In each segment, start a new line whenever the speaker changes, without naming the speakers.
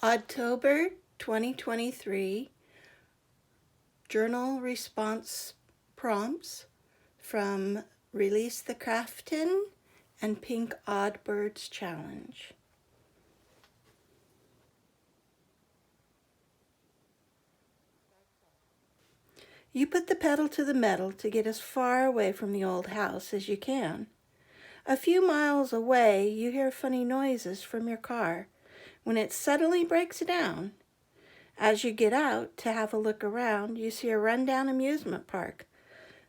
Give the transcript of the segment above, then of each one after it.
October 2023 journal response prompts from Release the Crafton and Pink Odd Birds Challenge. You put the pedal to the metal to get as far away from the old house as you can. A few miles away, you hear funny noises from your car when it suddenly breaks down. As you get out to have a look around, you see a rundown amusement park.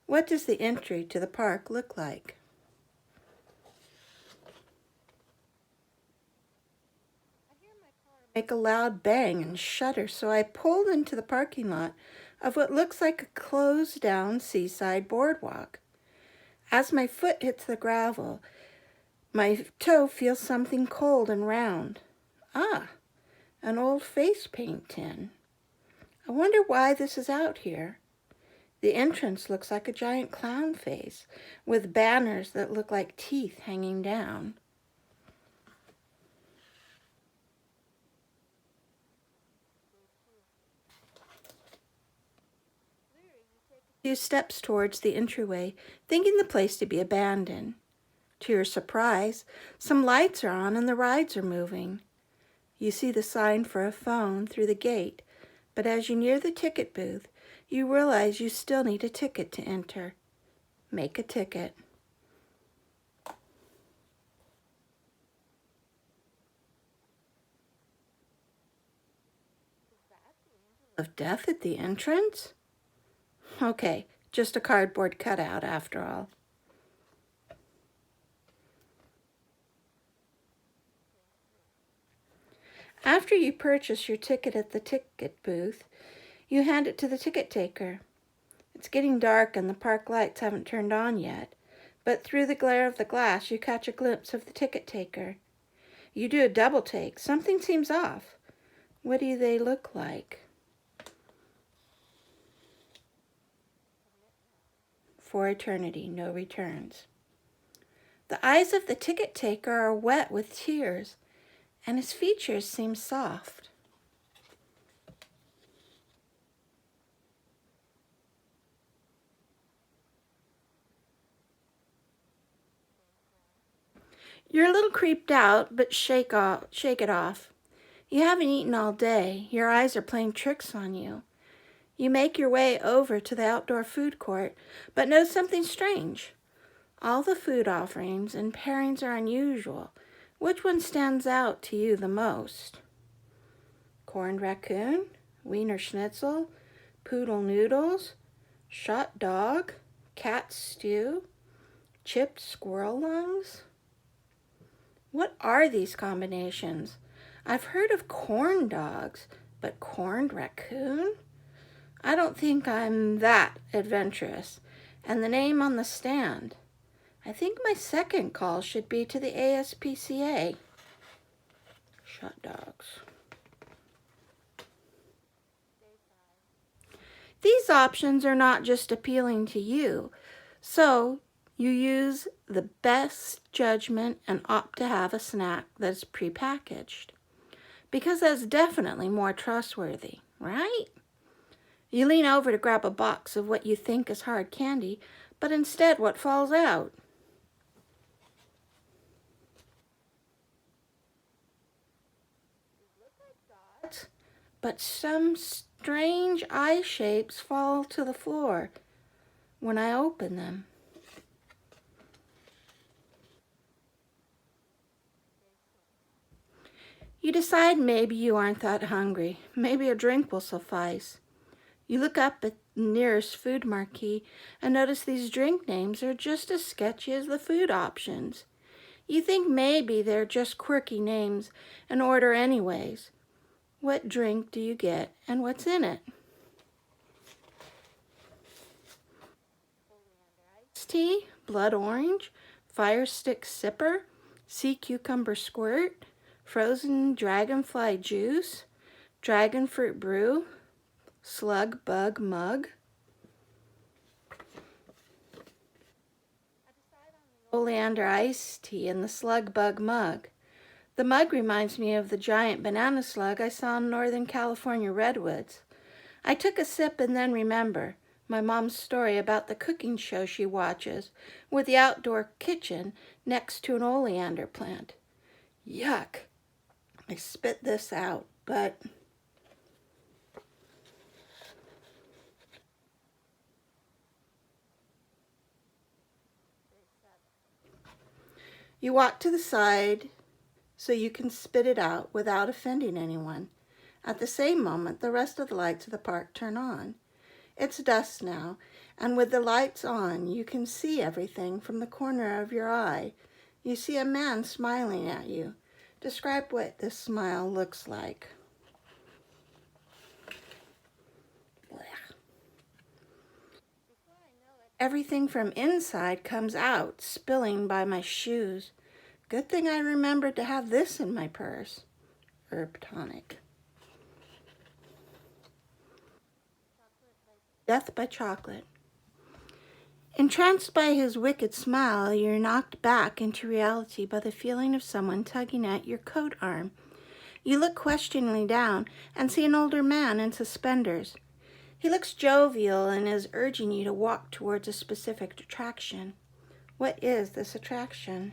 What does the entry to the park look like? Make a loud bang and shudder, so I pulled into the parking lot of what looks like a closed down seaside boardwalk. As my foot hits the gravel, my toe feels something cold and round. Ah, an old face paint tin. I wonder why this is out here. The entrance looks like a giant clown face with banners that look like teeth hanging down. A few steps towards the entryway, thinking the place to be abandoned. To your surprise, some lights are on and the rides are moving. You see the sign for a phone through the gate, but as you near the ticket booth, you realize you still need a ticket to enter. Make a ticket. Of death at the entrance? Okay, just a cardboard cutout after all. After you purchase your ticket at the ticket booth, you hand it to the ticket taker. It's getting dark and the park lights haven't turned on yet, but through the glare of the glass you catch a glimpse of the ticket taker. You do a double take. Something seems off. What do they look like? For eternity, no returns. The eyes of the ticket taker are wet with tears, and his features seem soft. You're a little creeped out, but shake it off. You haven't eaten all day. Your eyes are playing tricks on you. You make your way over to the outdoor food court, but notice something strange. All the food offerings and pairings are unusual. Which one stands out to you the most? Corned raccoon, wiener schnitzel, poodle noodles, shot dog, cat stew, chipped squirrel lungs? What are these combinations? I've heard of corn dogs, but corned raccoon? I don't think I'm that adventurous. And the name on the stand. I think my second call should be to the ASPCA. Shot dogs. These options are not just appealing to you, so you use the best judgment and opt to have a snack that's prepackaged, because that's definitely more trustworthy, right? You lean over to grab a box of what you think is hard candy, but instead what falls out? But some strange eye shapes fall to the floor when I open them. You decide maybe you aren't that hungry. Maybe a drink will suffice. You look up at the nearest food marquee and notice these drink names are just as sketchy as the food options. You think maybe they're just quirky names and order anyways. What drink do you get and what's in it? Iced tea, blood orange, fire stick sipper, sea cucumber squirt, frozen dragonfly juice, dragon fruit brew, slug bug mug. Oleander iced tea in the slug bug mug. The mug reminds me of the giant banana slug I saw in Northern California redwoods. I took a sip and then remember my mom's story about the cooking show she watches with the outdoor kitchen next to an oleander plant. Yuck. I spit this out, but you walk to the side so you can spit it out without offending anyone. At the same moment, the rest of the lights of the park turn on. It's dusk now, and with the lights on, you can see everything from the corner of your eye. You see a man smiling at you. Describe what this smile looks like. Everything from inside comes out, spilling by my shoes. Good thing I remembered to have this in my purse. Herb tonic. Death by chocolate. Entranced by his wicked smile, you're knocked back into reality by the feeling of someone tugging at your coat arm. You look questioningly down and see an older man in suspenders. He looks jovial and is urging you to walk towards a specific attraction. What is this attraction?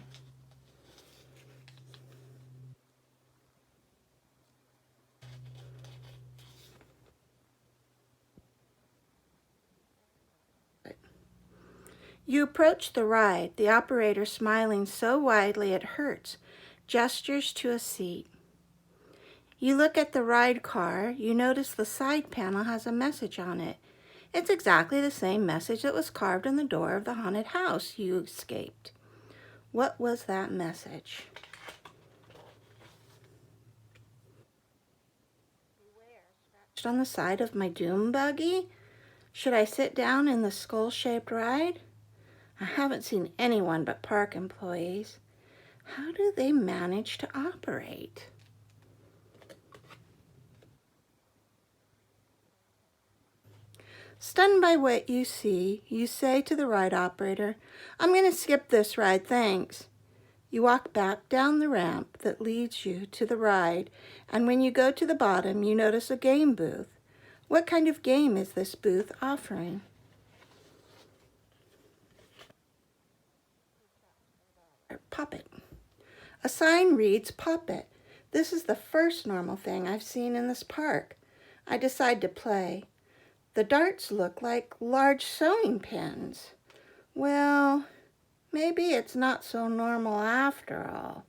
You approach the ride, the operator smiling so widely it hurts, gestures to a seat. You look at the ride car, you notice the side panel has a message on it. It's exactly the same message that was carved on the door of the haunted house you escaped. What was that message? On the side of my doom buggy? Should I sit down in the skull-shaped ride? I haven't seen anyone but park employees. How do they manage to operate? Stunned by what you see, you say to the ride operator, "I'm going to skip this ride, thanks." You walk back down the ramp that leads you to the ride, and when you go to the bottom, you notice a game booth. What kind of game is this booth offering? Pop It. A sign reads Pop It. This is the first normal thing I've seen in this park. I decide to play. The darts look like large sewing pins. Well, maybe it's not so normal after all.